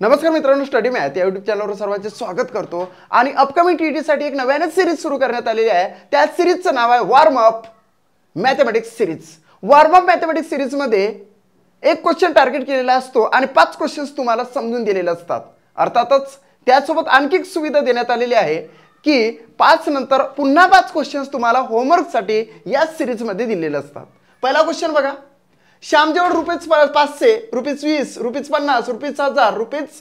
नमस्कार मित्रांनो, study math या यूट्यूब चॅनलवर सर्वांचे स्वागत करतो आणि अपकमिंग टीईटीसाठी एक नव्याने सिरीज सुरू करण्यात आलेली आहे। त्या सिरीजचं नाव आहे warm up mathematics series. Warm up mathematics सिरीजमध्ये एक क्वेश्चन टार्गेट केलेला असतो आणि 5 क्वेश्चन्स तुम्हाला समजून दिलेले असतात। अर्थातच त्यासोबत आणखी एक सुविधा देण्यात आलेली आहे की 5 नंतर पुन्हा 5 क्वेश्चन्स तुम्हाला होमवर्कसाठी या सिरीजमध्ये दिलेले असतात। पहिला क्वेश्चन बघा, श्यामजवळ rupees 500, rupees 20, rupees 50, rupees 1000, rupees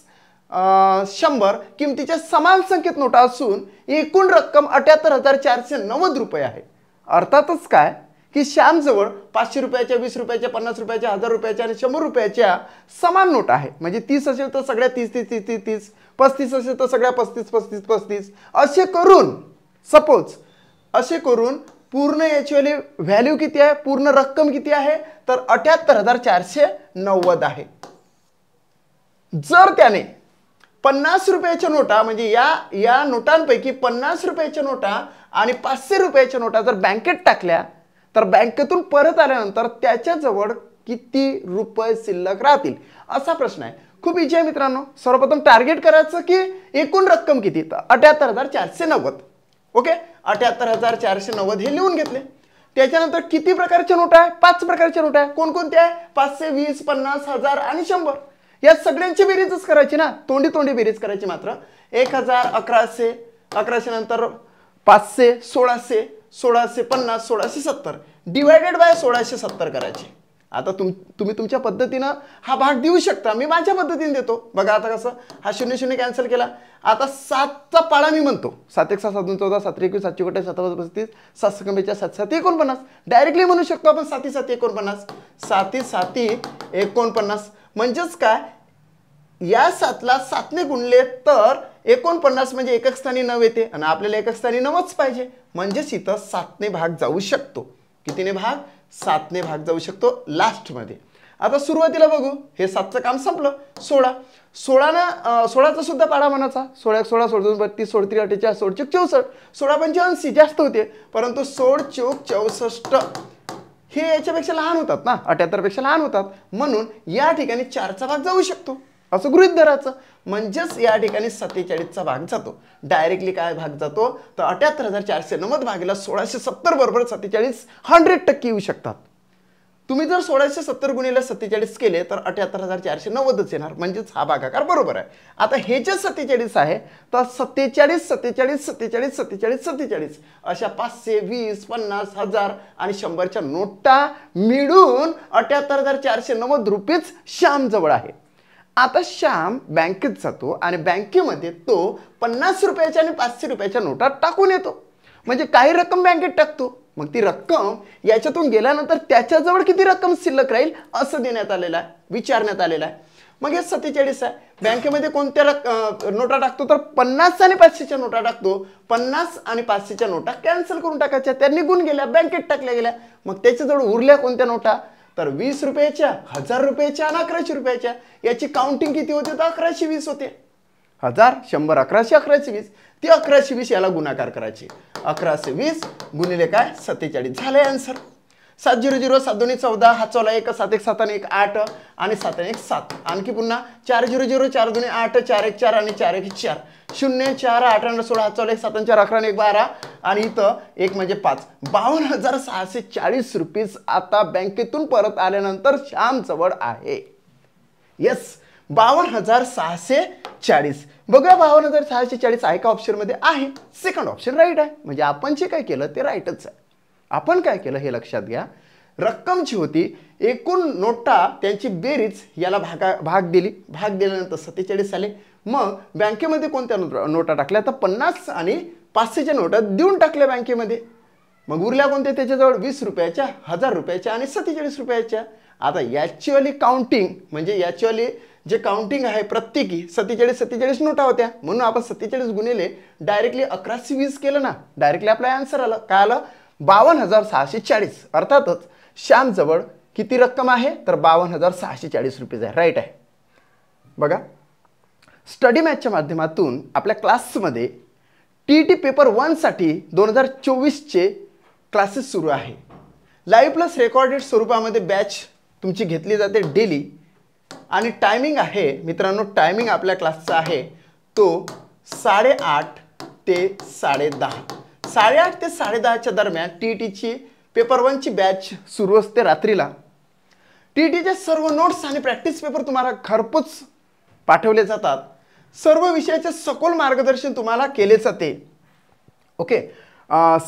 100 किमतीच्या समान संख्येत नोटा असून एकूण रक्कम 78,490 रुपये आहे। अर्थातच काय की श्यामजवळ 500 रुपयाच्या, 20 रुपयाच्या, 50 रुपयाच्या, 1000 रुपयाच्या आणि 100 रुपयाच्या समान नोटा आहे। म्हणजे 30 असेल तर सगळ्या 30 30 30 30, 35 असेल तर सगळ्या 35 35 35 असे करून सपोज असे करून पूर्ण याची व्हॅल्यू किती आहे, पूर्ण रक्कम किती आहे तर 78,490 आहे। जर त्याने 50 रुपयाच्या नोटा म्हणजे या नोटांपैकी 50 रुपयाच्या नोटा आणि 500 रुपयाच्या नोटा जर बँकेत टाकल्या तर बँकेतून परत आल्यानंतर त्याच्याजवळ किती रुपये शिल्लक राहतील असा प्रश्न आहे। खूप इजी आहे मित्रांनो। सर्वप्रथम टार्गेट करायचं की एकूण रक्कम किती, तर 78,490। ओके, 78,490 हे लिहून घेतले। त्याच्यानंतर किती प्रकारच्या नोटा आहे, 5 प्रकारच्या नोटा आहे। कोणकोणत्या आहे, 500, 20, 50, 1000 आणि 100। या सगळ्यांची बेरीजच करायची ना, तोंडी तोंडी बेरीज करायची मात्र। 1000, 1100, 1100 नंतर 500, 1600, 1650, 1670 डिवायडेड बाय 1670 करायचे। आता तुम्ही तुमच्या पद्धतीनं हा भाग देऊ शकता, मी माझ्या पद्धतीने देतो। बघा आता कसं, हा 0 0 कॅन्सल केला। आता 7चा पाडा मी म्हणतो, 7 1 7 2 14, 7 1 7 4 7 35, 7 7 45, 7 7 49 डायरेक्टली म्हणू शकतो आपण 7 7 49, 7 7 49। म्हणजेच काय, या 7ला 7ने गुणले तर 49 म्हणजे एकक स्थानी 9 येते आणि आपल्याला एकक स्थानी 9च पाहिजे। म्हणजेच इथं 7ने भाग जाऊ शकतो। कितीने भाग, 7ने भाग जाऊ शकतो लास्ट मध्ये। आता सुरुवातीला बघू, हे 7चं काम संपलं। 16 16चा सुद्धा पाडा म्हणायचा। 16 16 16 32 16 48 16 64 16 85 जास्त होते, परंतु 16 64 हे याच्यापेक्षा लहान होतात ना, 78 पेक्षा लहान होतात। म्हणून या ठिकाणी 4चा भाग जाऊ शकतो असं गृहीत धरायचं। म्हणजेच या ठिकाणी 47चा भाग जातो। डायरेक्टली काय भाग जातो तर 78,490 भागिले 1670 बरोबर 47 100% येऊ शकतात। तुम्ही जर 1670 गुणिले 47 केले तर 78,490च येणार। म्हणजेच हा भागाकार बरोबर आहे। आता हे जे 47 आहे तर 47 47 47 47 47 अशा 500, 20, 50, 1000 आणि 100च्या नोटा मिळून 78,490 रुपीज श्याम जवळ आहे। आता श्याम बँकेत जातो आणि बँकेमध्ये तो 50 रुपयाच्या आणि 500 रुपयाच्या नोटा टाकून येतो। म्हणजे काही रक्कम बँकेत टाकतो, मग ती रक्कम याच्यातून गेल्यानंतर त्याच्याजवळ किती रक्कम शिल्लक राहील असं देण्यात आलेलं आहे, विचारण्यात आलेलं आहे। मग हे 47 आहे। बँकेमध्ये कोणत्या नोटा टाकतो तर 50 आणि 500च्या नोटा टाकतो। 50 आणि 500च्या नोटा कॅन्सल करून टाकायच्या, त्या निघून गेल्या, बँकेत टाकल्या गेल्या। मग त्याच्याजवळ उरल्या कोणत्या नोटा तर 20 रुपयाच्या, 1000 रुपयाच्या आणि 1100 रुपयाच्या। याची काउंटिंग किती होते तर 1120 होते। 1000, 100, 1100, 1120 ती 1120 याला गुणाकार करायची। 1120 गुणिले काय 47 झाले आन्सर। 7 0 0 7 2 14, हा चला 1 7 1 7 आणि 1 8 आणि 7 1 7। आणखी पुन्हा 4 0 0 4 2 8 4 1 4 आणि 4 1 4 0 4 8 आणि 16, हा चला 1 7 4 11 आणि 1 12 आणि इथं 1 म्हणजे 5 52,640 रुपीज आता बँकेतून परत आल्यानंतर श्याम जवळ आहे। यस, 52,640। बघा 52,640 आहे का ऑप्शन मध्ये, आहे। सेकंड ऑप्शन राईट आहे। म्हणजे आपण जे काय केलं ते राईटच आहे। आपण काय केलं हे लक्षात घ्या, रक्कम जी होती एकूण नोटा त्यांची बेरीज याला भाग दिली, भाग दिल्यानंतर 47 आले। मग बँकेमध्ये कोणत्या नोटा टाकल्या तर 50 आणि 500च्या नोटा देऊन टाकल्या बँकेमध्ये। मग उरल्या कोणत्या त्याच्याजवळ 20 रुपयाच्या, 1000 रुपयाच्या आणि 47 रुपयाच्या। आता याचुअली काउंटिंग म्हणजे याचुअली जे काउंटिंग आहे प्रत्येकी 47 47 नोटा होत्या, म्हणून आपण 47 गुणिले डायरेक्टली 1120 केलं ना, डायरेक्टली आपला आन्सर आलं। काय आलं 52,640। अर्थातच श्याम जवळ किती रक्कम आहे तर 52,640 रुपये आहे। राईट आहे। बघा स्टडी मॅथच्या माध्यमातून आपल्या क्लासमध्ये टीईटी पेपर 1 साठी 2024चे क्लासेस सुरू आहे। लाईव्ह प्लस रेकॉर्डेड स्वरूपामध्ये बॅच तुमची घेतली जाते डेली। आणि टायमिंग आहे मित्रांनो, टायमिंग आपल्या क्लासचा आहे तो 8:30 ते 10:30. 8:30 ते 10:30च्या दरम्यान TETची पेपर 1ची बॅच सुरू असते रात्रीला. TETचे सर्व नोट्स आणि प्रॅक्टिस पेपर तुम्हाला घरपोच पाठवले जातात. सर्व विषयाचे सखोल मार्गदर्शन तुम्हाला केले जाते. ओके,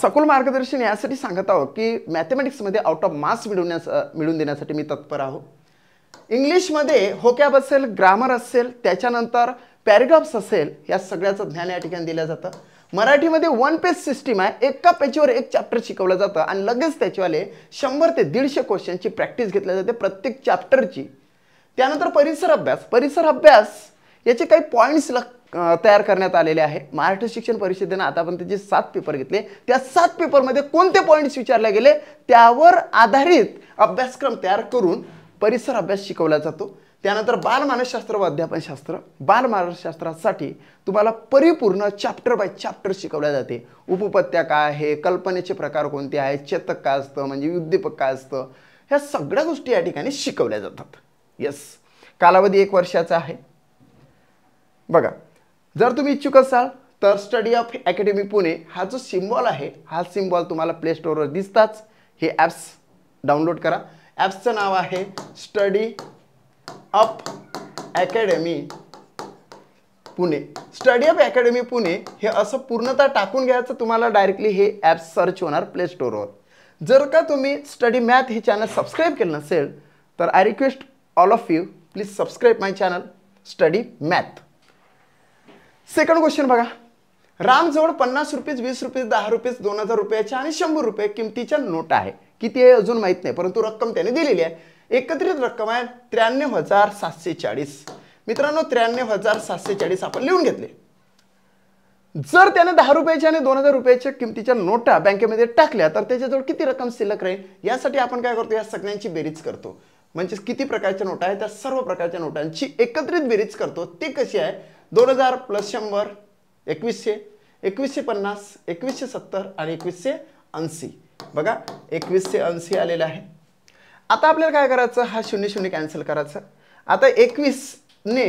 सखोल मार्गदर्शन यासाठी सांगत आहोत की मॅथमॅटिक्समध्ये आउट ऑफ मार्क्स मिळवून देण्यासाठी मी तत्पर आहोत. इंग्लिशमध्ये होकॅब असेल, ग्रामर असेल, त्याच्यानंतर पॅरेग्राफ्स असेल, या सगळ्याचं ज्ञान या ठिकाणी दिलं जातं. मराठीमध्ये 1 पेज सिस्टीम आहे. एका पेजवर एक चॅप्टर शिकवलं जातं आणि लगेच त्याच्यावाले 100 ते 150 क्वेश्चनची प्रॅक्टिस घेतली जाते प्रत्येक चॅप्टरची. त्यानंतर परिसर अभ्यास याचे काही पॉईंट्स तयार करण्यात आलेले आहे. महाराष्ट्र शिक्षण परिषदेने आतापर्यंत जे 7 पेपर घेतले त्या 7 पेपरमध्ये कोणते पॉईंट्स विचारले गेले त्यावर आधारित अभ्यासक्रम तयार करून परिसर अभ्यास शिकवला जातो. त्यानंतर बालमानसशास्त्र व अध्यापनशास्त्र, बालमानसशास्त्रासाठी तुम्हाला परिपूर्ण चॅप्टर बाय चॅप्टर शिकवल्या जाते. उपपत्त्या काय आहे, कल्पनेचे प्रकार कोणते आहेत, चेतक काय असतं, म्हणजे उद्दीपक काय असतं, ह्या सगळ्या गोष्टी या ठिकाणी शिकवल्या जातात. येस, कालावधी 1 वर्षाचा आहे. बघा, जर तुम्ही इच्छुक असाल तर स्टडी ऑफ अकॅडमी पुणे हा जो सिम्बॉल आहे, हा सिम्बॉल तुम्हाला प्ले स्टोअरवर दिसताच. हे ॲप्स डाउनलोड करा. ॲप्सचं नाव आहे study of academy Pune. Study of academy Pune हे असं पूर्णतः टाकून घ्यायचं, तुम्हाला डायरेक्टली हे ॲप सर्च होणार प्ले स्टोअरवर. जर का तुम्ही स्टडी मॅथ हे चॅनल सबस्क्राईब केलं नसेल तर I request all of you please subscribe my channel study math. Second question बघा, रामजवळ 50 रुपये, 20 रुपये, 10 रुपये, 2000 रुपयाच्या आणि 100 रुपये किमतीच्या नोट आहे. किती आहे अजून माहित नाही, परंतु रक्कम त्याने दिलेली आहे. एकत्रित रक्कम आहे 93,740. मित्रांनो, 93,740 आपण लिहून घेतले. जर त्याने 10 रुपयाच्या आणि 2000 रुपयाच्या किमतीच्या नोटा बँकेमध्ये टाकल्या तर त्याच्याजवळ किती रक्कम शिल्लक राहील. यासाठी आपण काय करतो, या सगळ्यांची बेरीज करतो. म्हणजे किती प्रकारच्या नोटा आहेत त्या सर्व प्रकारच्या नोटांची एकत्रित बेरीज करतो. ती कशी आहे, 2000 + 100 2100, 2150, 2170 आणि 2180. बघा, 2180 आलेला आहे. आता आपल्याला काय करायचं, हा 00 कॅन्सल करायचा. आता 21 ने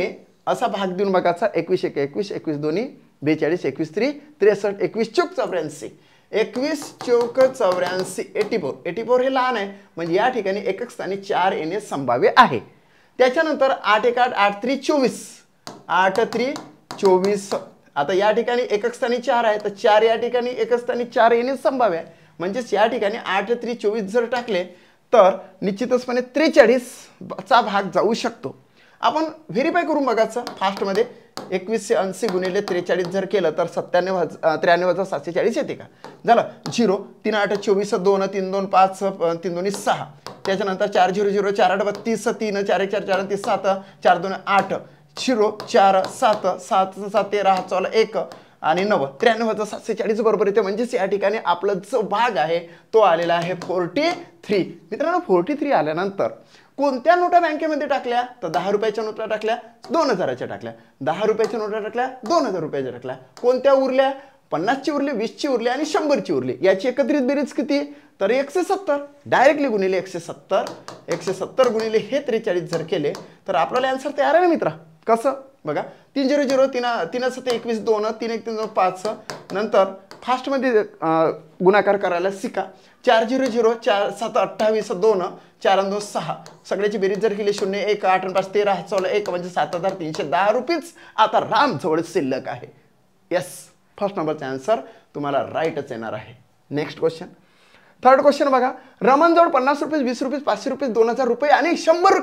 असा भाग देऊन बघायचा. 21 × 1 = 21, 21 × 2 = 42, 21 × 3 = 63, 21 × 4 = 84, 21 × 4 = 84, 84 हे लहान आहे म्हणजे या ठिकाणी एकक स्थानी 4 येणे संभाव्य आहे. त्याच्यानंतर 8 × 1 = 8, 3 = 24, 8 × 3 = 24. आता या ठिकाणी एकक स्थानी 4 आहे तर 4 या ठिकाणी एकक स्थानी 4 येणे संभाव्य आहे. म्हणजेच या ठिकाणी 8 × 3 = 24 जर टाकले तर निश्चितचपणे 43 चा भाग जाऊ शकतो. आपण व्हेरीफाय करून बघायचं फास्टमध्ये. 2180 × 43 जर केलं तर 93,740 येते का. झालं 0. 3 × 8 = 24, 2 × 3 = 2, 5 × 3 = 6. त्याच्यानंतर 4 0 0, 4 8 = 32, 3 × 4 = 4, 4 × 3 = 7, 4 2 = 8, 0 4 7, 7 7 13, 14 1 आणि 9. 93,740 बरोबर येते. म्हणजेच या ठिकाणी आपला जो भाग आहे तो आलेला आहे 43. मित्रांनो, 43 आल्यानंतर कोणत्या नोटा बँकेमध्ये टाकल्या तर 10 रुपयाच्या नोटा टाकल्या, 2000च्या टाकल्या. 10 रुपयाच्या नोटा टाकल्या, 2000 रुपयाच्या टाकल्या. कोणत्या उरल्या, 50ची उरली, 20ची उरली आणि 100ची उरली. याची एकत्रित बेरीज किती तर 170. डायरेक्टली गुणिले 170, 170 गुणिले हे 43 जर केले तर आपल्याला आन्सर तयार आहे ना मित्रा. कसं बघा, 3 0 0, 3 7 21, 2 3 1 3 2 5. नंतर फास्टमध्ये गुणाकार करायला शिका. 4 0 0, 4 7 28, 2 4 2 6. सगळ्याची बेरीज जर केली 0 1 8 5 13 14 1 म्हणजे 7310 रुपीज आता राम जवळ शिल्लक आहे. येस, फर्स्ट नंबरचा आन्सर तुम्हाला राईटच येणार आहे. नेक्स्ट क्वेश्चन, थर्ड क्वेश्चन बघा, रमणजवळ 50 रुपये, 20 रुपये, 500 रुपये, 2000 रुपये आणि 100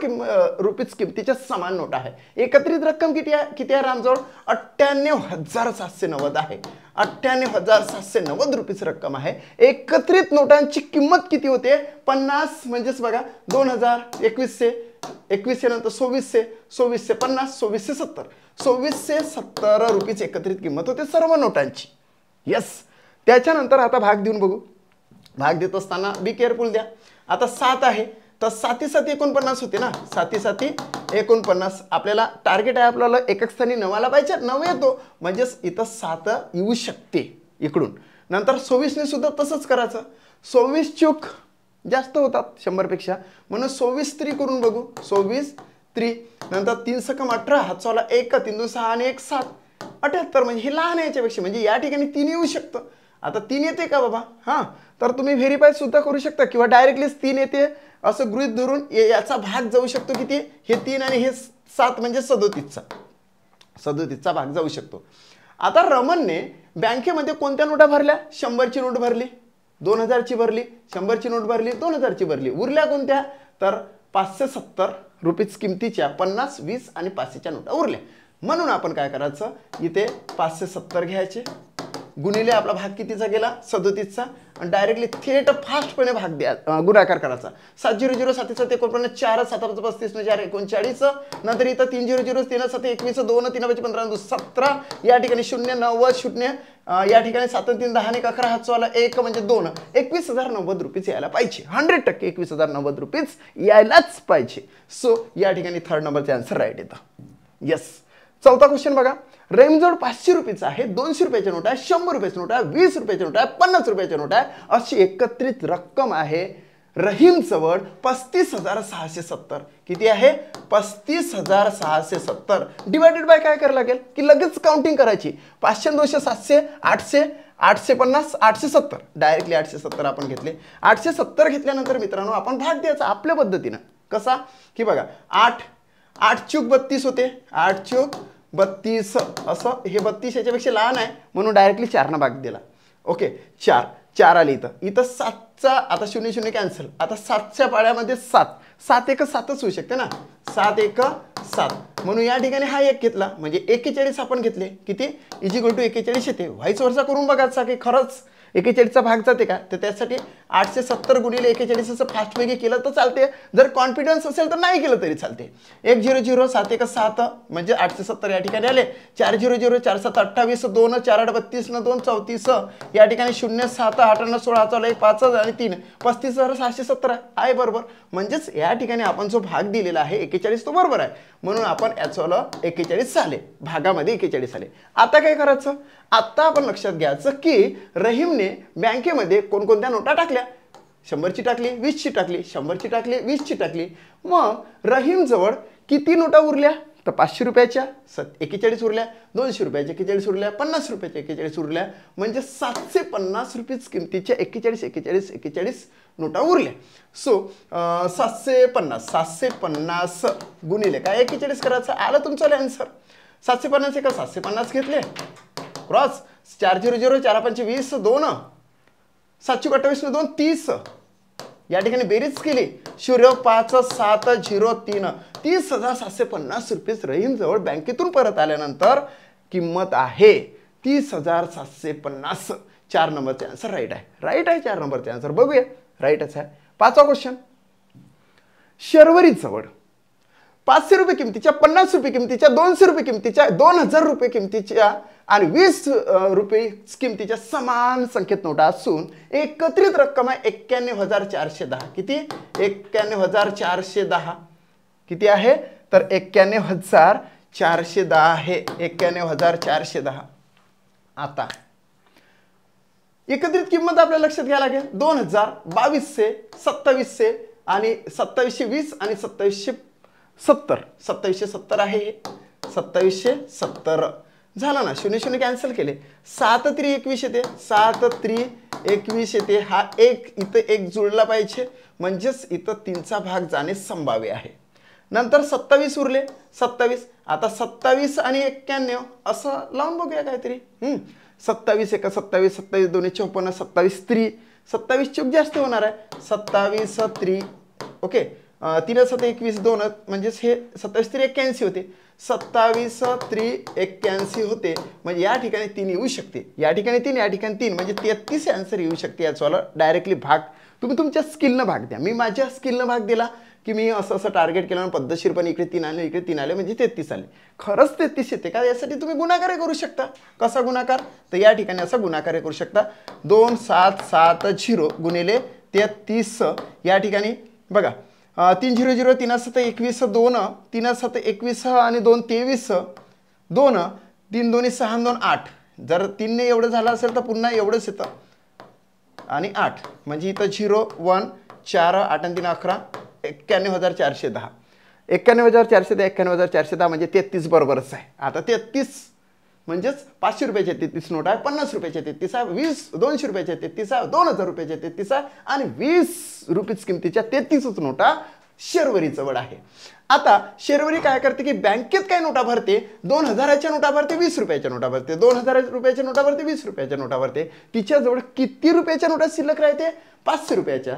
रुपये किमतीच्या समान नोट आहे. एकत्रित रक्कम किती आहे रामजवळ 98,790 आहे. 98,790 रुपीच रक्कम आहे. एकत्रित नोटांची किंमत किती होते 50 म्हणजेच बघा 2000, 2100, 2100 नंतर 2400, 2450, 2470, 2470 रुपीच एकत्रित किंमत होते सर्व नोटांची. येस, त्याच्यानंतर आता भाग देऊन बघू. भाग देत असताना बी केअरफुल द्या. आता 7 आहे तर 7 7 49 होते ना, 7 7 49. आपल्याला टार्गेट आहे आपल्याला एकक स्थानी 9 पाहिजे, 9 येतो म्हणजेच इथं 7 येऊ शकते इकडून. नंतर 24 ने सुद्धा तसंच करायचं. 24 चूक जास्त होतात 100 पेक्षा म्हणून 24 3 करून बघू. 24 3 नंतर 3 सकम 18 हातचाला 1 3 2 6 आणि 1 7 78 म्हणजे हे लहान आहे याच्यापेक्षा म्हणजे या ठिकाणी 3 येऊ शकतं. आता 3 येते का बाबा हां तर तुम्ही व्हेरीफाय सुद्धा करू शकता किंवा डायरेक्टलीच 3 येते असं गृहीत धरून याचा भाग जाऊ शकतो किती हे 3 आणि हे 7 म्हणजे 37चा भाग जाऊ शकतो. आता रमणने बँकेमध्ये कोणत्या नोटा भरल्या 100ची नोट भरली 2000ची भरली 100ची नोट भरली 2000ची भरली उरल्या कोणत्या तर 570 रुपीज किमतीच्या 50 20 आणि 500च्या नोटा उरल्या. म्हणून आपण काय करायचं इथे 570 घ्यायचे गुणिले आपला भाग कितीचा गेला 37चा आणि डायरेक्टली थेट फास्टपणे भाग द्या गुणाकार करायचा 7 0 0 7 7 49 4 7 35 4 39 नंतर इथं 3 0 0 3 7 21 2 3 5 15 2 17 या ठिकाणी 0 90 0 या ठिकाणी 7 3 10 आणि 11 हातचवाला 1 म्हणजे 2 21,090 रुपीज यायला पाहिजे 100% 21,090 रुपीज यायलाच पाहिजे. सो या ठिकाणी थर्ड नंबरचा आन्सर राईट येतं. येस. चौथा क्वेश्चन बघा रहीमजवळ 500 रुपयाचा आहे 200 रुपयाच्या नोट आहे 100 रुपयाची नोट आहे 20 रुपयाची नोट आहे 50 रुपयाची नोट आहे अशी एकत्रित रक्कम आहे रहीमजवळ 35,670 किती आहे 35,670 डिवायडेड बाय काय करायला लागेल की लगेच काउंटिंग करायची 500 200 700 800 850 870 डायरेक्टली 870 आपण घेतले 870 घेतल्यानंतर मित्रांनो आपण भाग द्यायचा आपल्या पद्धतीनं कसा की बघा 8 चूक 32 होते 8 चूक 32 असं हे 32 याच्यापेक्षा लहान आहे म्हणून डायरेक्टली 4 भाग दिला. ओके 4 आले इथं 7चा आता 0 0 कॅन्सल आता 7च्या पाड्यामध्ये 7 1 7च होऊ शकते ना 7 1 7 म्हणून या ठिकाणी हा एक घेतला म्हणजे 41 आपण घेतले किती इजिकल टू 41 येते व्हाईस वर्सा करून बघायचा की खरंच 41चा भाग जाते का तर त्यासाठी 870 गुणिले 41 असं फास्टपैकी केलं तर चालते जर कॉन्फिडन्स असेल तर नाही केलं तरी चालते 1 0 0 7 1 7 म्हणजे 870 या ठिकाणी आले 4 0 0 4 7 28 2 4 8 32 2 34 या ठिकाणी 0 7 8 16 1 5 आणि 3 35,670 आहे बरोबर म्हणजेच या ठिकाणी आपण जो भाग दिलेला आहे 41 तो बरोबर आहे म्हणून आपण याचं 41 आले भागामध्ये 41 आले. आता काय करायचं आता आपण लक्षात घ्यायचं की रहीमने बँकेमध्ये कोणकोणत्या नोटा टाकल्या 100ची टाकली 20ची टाकली 100ची टाकली 20ची टाकली मग रहीम जवळ किती नोटा उरल्या तर 500 रुपयाच्या 41 उरल्या 200 रुपयाच्या 41 उरल्या 50 रुपयाच्या 41 उरल्या म्हणजे 750 रुपीज किमतीच्या 41 नोटा उरल्या. सो 750 गुणिले काय 41 करायचं आलं तुमचं आन्सर 750 एका 750 घेतले क्रॉस 4 0 0 4 5 20 2 7 28 2 30 या ठिकाणी बेरीज केली 0 5 7 0 3 30,750 रुपीज रहीम जवळ बँकेतून परत आल्यानंतर किंमत आहे 30,750 4 नंबरचे आन्सर राईट आहे 4 नंबरचे आन्सर बघूया राईटच आहे. पाचवा क्वेश्चन शर्वरी जवळ 500 रुपये किमतीच्या 50 रुपये किमतीच्या 200 रुपये किमतीच्या 2000 रुपये किमतीच्या आणि 20 रुपये किमतीच्या समान संख्येत नोटा असून एकत्रित रक्कम आहे 91,410 किती 91,410 किती आहे तर 91,410 आहे 91,410. आता एकत्रित किंमत आपल्याला लक्षात घ्यायला लागेल 2000 2200 2700 आणि 2720 आणि 2770 आहे हे 2770 झालं ना 0 0 कॅन्सल केले 7 3 21 येते 7 3 21 येते हा एक इथं एक जुळला पाहिजे म्हणजेच इथं 3चा भाग जाणे संभाव्य आहे. नंतर 27 उरले 27 आता 27 आणि 91 असं लावून बघूया काहीतरी 27 1 27 27 2 54 27 3 27 चूक जास्त होणार आहे 27 3 ओके 3 7 21 2 म्हणजेच हे 27 3 81 होते 27 3 81 होते म्हणजे या ठिकाणी 3 येऊ शकते या ठिकाणी 3 या ठिकाणी 3 म्हणजे 33 आन्सर येऊ शकते याचा डायरेक्टली भाग तुम्ही तुमच्या स्किलनं भाग द्या. मी माझ्या स्किलनं भाग दिला की मी असं टार्गेट केलं पद्धतशीरपणे इकडे 3 आले इकडे 3 आले म्हणजे 33 आले खरंच 33 येते का यासाठी तुम्ही गुणाकार करू शकता. कसा गुणाकार तर या ठिकाणी असा गुणाकार करू शकता 2 7 7 0 गुणिले 33 या ठिकाणी बघा 3 0 0 3 7 21 2 3 7 21 आणि 2 23 2 3 2 6 2 8 जर 3 ने एवढं झालं असेल तर पुन्हा एवढंच येतं आणि 8 म्हणजे इथं 0 1 4 8 3 11 91,410 91,410 91,410 म्हणजे 33 बरोबरच आहे. आता 33 म्हणजेच 500 रुपयाच्या 33 नोट आहे, 50 रुपयाच्या 33 आहे, 200 रुपयाच्या 33 आहे, 2000 रुपयाच्या 33 आहे आणि 20 रुपीज किमतीच्या 33च नोटा शर्वरी जवळ आहे. आता शर्वरी काय करते की बँकेत काय नोटा भरते, 2000च्या नोटा भरते, 20 रुपयाच्या नोटा भरते, 2000 रुपयाच्या नोटा भरते, 20 रुपयाच्या नोटा भरते. तिच्याजवळ किती रुपयाच्या नोटा शिल्लक राहते, 500 रुपयाच्या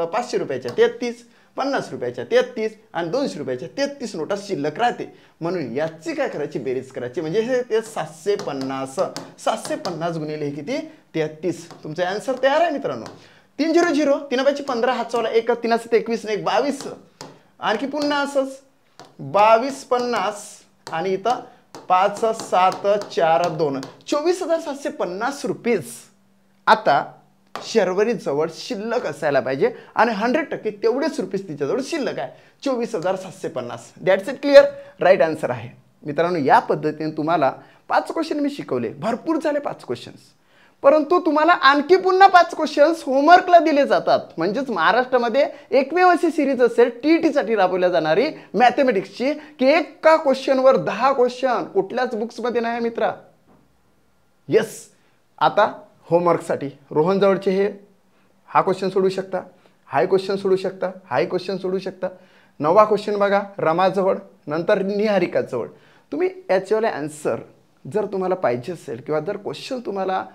500 रुपयाच्या 33, 50 रुपयाच्या 33 आणि 200 रुपयाच्या 33 नोटा शिल्लक राहते. म्हणून याची काय करायची, बेरीज करायची. म्हणजे हे ते 750 गुणिले किती, 33. तुमचा आन्सर तयार आहे मित्रांनो. 3 0 0 3 5 15 हातचा 1 3 7 21 1 22. आणखी पुन्हा असंच 22 50 आणि इथं 5 7 4 2 24,750 रुपीज आता शर्वरी जवळ शिल्लक असायला पाहिजे आणि 100% तेवढेच रुपीज तिच्याजवळ शिल्लक आहे, 24,750. That's it. Clear. Right answer आहे मित्रांनो. या पद्धतीने तुम्हाला 5 क्वेश्चन मी शिकवले. भरपूर झाले 5 क्वेश्चन्स, परंतु तुम्हाला आणखी पुन्हा 5 क्वेश्चन्स होमवर्कला दिले जातात. म्हणजेच महाराष्ट्रामध्ये एकमेव अशी सिरीज असेल टीईटीसाठी राबवल्या जाणारी मॅथमॅटिक्सची की एका क्वेश्चनवर 10 क्वेश्चन, कुठल्याच बुक्समध्ये नाही मित्रा. येस. आता होमवर्कसाठी रोहन जवळचे हा क्वेश्चन सोडू शकता, हाही क्वेश्चन सोडू शकता, हाही क्वेश्चन सोडू शकता. 9वा क्वेश्चन बघा रमाजवळ, नंतर निहारिकाजवळ. तुम्ही याच्यावाले आन्सर जर तुम्हाला पाहिजे असेल किंवा जर क्वेश्चन तुम्हाला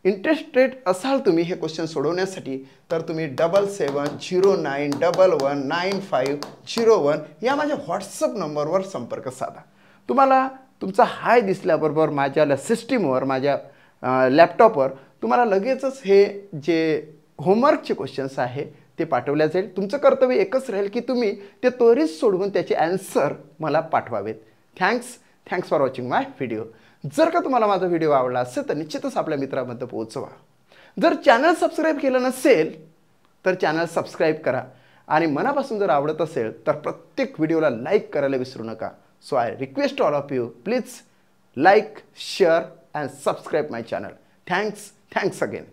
इंटरेस्टेड असाल तुम्ही हे क्वेश्चन सोडवण्यासाठी, तर तुम्ही 7709119501 या माझ्या व्हॉट्सअप नंबरवर संपर्क साधा. तुम्हाला तुमचा हाय दिसल्याबरोबर माझ्या सिस्टीमवर, माझ्या लॅपटॉपवर तुम्हाला लगेचच हे जे होमवर्कचे क्वेश्चन्स आहे ते पाठवल्या जाईल. तुमचं कर्तव्य एकच राहील की तुम्ही ते त्वरित सोडवून त्याचे आन्सर मला पाठवावेत. Thanks for watching my video. जर का तुम्हाला माझा व्हिडिओ आवडला असेल तर निश्चितच आपल्या मित्रांपर्यंत पोहोचवा. जर चॅनल सबस्क्राईब केलं नसेल तर चॅनल सबस्क्राईब करा आणि मनापासून जर आवडत असेल तर प्रत्येक व्हिडिओला लाईक करायला विसरू नका. So I request all of you, please like, share and subscribe my channel. Thanks again.